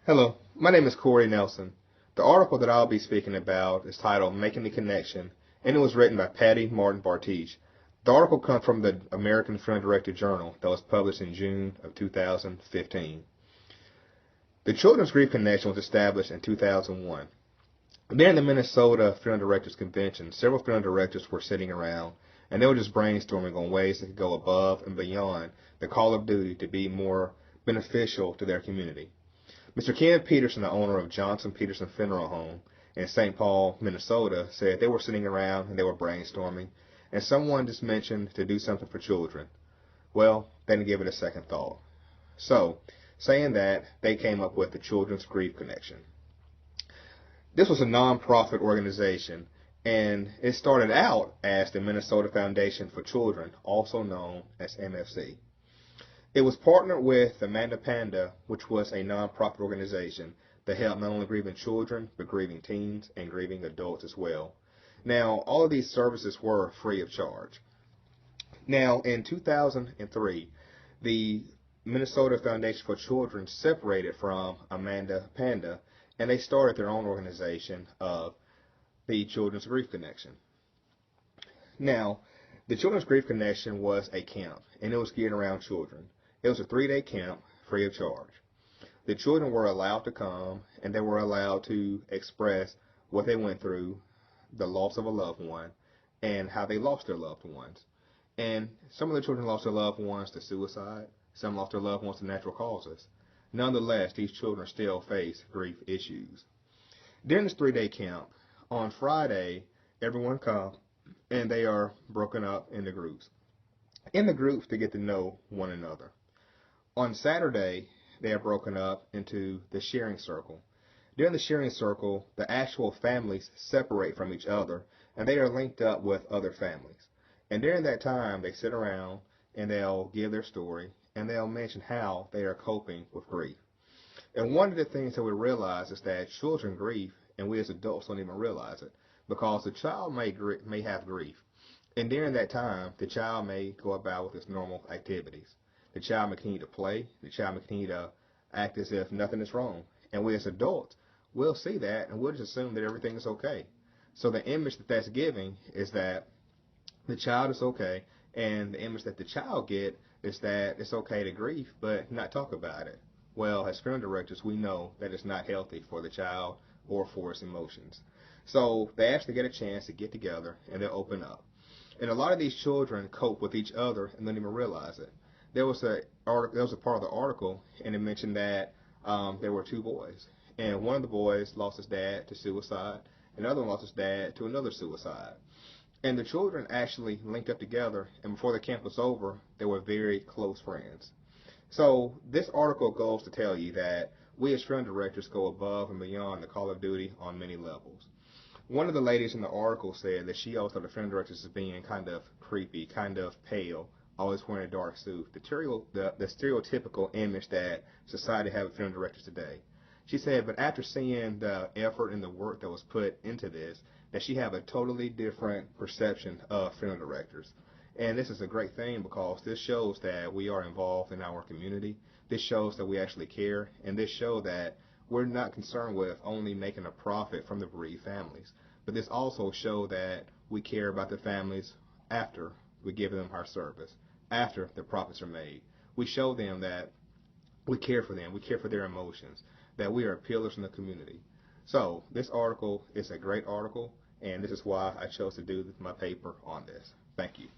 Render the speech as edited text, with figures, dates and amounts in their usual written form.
Hello, my name is Corey Nelson. The article that I'll be speaking about is titled Making the Connection, and it was written by Patty Martin Bartige. The article comes from the American Film Director Journal that was published in June of 2015. The Children's Grief Connection was established in 2001. During the Minnesota Film Directors Convention, several film directors were sitting around and they were just brainstorming on ways they could go above and beyond the call of duty to be more beneficial to their community. Mr. Ken Peterson, the owner of Johnson Peterson Funeral Home in St. Paul, Minnesota, said they were sitting around and they were brainstorming, and someone just mentioned to do something for children. Well, they didn't give it a second thought. So, saying that, they came up with the Children's Grief Connection. This was a non-profit organization, and it started out as the Minnesota Foundation for Children, also known as MFC. It was partnered with Amanda Panda, which was a non-profit organization that helped not only grieving children, but grieving teens and grieving adults as well. Now, all of these services were free of charge. Now, in 2003, the Minnesota Foundation for Children separated from Amanda Panda, and they started their own organization of the Children's Grief Connection. Now, the Children's Grief Connection was a camp, and it was geared around children. It was a 3-day camp, free of charge. The children were allowed to come, and they were allowed to express what they went through, the loss of a loved one, and how they lost their loved ones. And some of the children lost their loved ones to suicide. Some lost their loved ones to natural causes. Nonetheless, these children still face grief issues. During this 3-day camp, on Friday, everyone comes, and they are broken up into groups. In the groups, to get to know one another. On Saturday, they are broken up into the sharing circle. During the sharing circle, the actual families separate from each other, and they are linked up with other families. And during that time, they sit around, and they'll give their story, and they'll mention how they are coping with grief. And one of the things that we realize is that children grieve, and we as adults don't even realize it, because the child may have grief. And during that time, the child may go about with its normal activities. The child may continue to play. The child may continue to act as if nothing is wrong. And we as adults will see that, and we'll just assume that everything is okay. So the image that that's giving is that the child is okay, and the image that the child get is that it's okay to grieve, but not talk about it. Well, as film directors, we know that it's not healthy for the child or for its emotions. So they actually get a chance to get together, and they'll open up. And a lot of these children cope with each other and don't even realize it. There was a part of the article, and it mentioned that there were 2 boys, and one of the boys lost his dad to suicide, and the other one lost his dad to another suicide. And the children actually linked up together, and before the camp was over, they were very close friends. So this article goes to tell you that we as film directors go above and beyond the call of duty on many levels. One of the ladies in the article said that she always thought the film directors as being kind of creepy, kind of pale, always wearing a dark suit, the stereotypical image that society has of film directors today. She said, but after seeing the effort and the work that was put into this, that she have a totally different perception of film directors. And this is a great thing because this shows that we are involved in our community. This shows that we actually care, and this shows that we're not concerned with only making a profit from the bereaved families. But this also shows that we care about the families after we give them our service, after the profits are made. We show them that we care for them, we care for their emotions, that we are pillars in the community. So this article is a great article, and this is why I chose to do my paper on this. Thank you.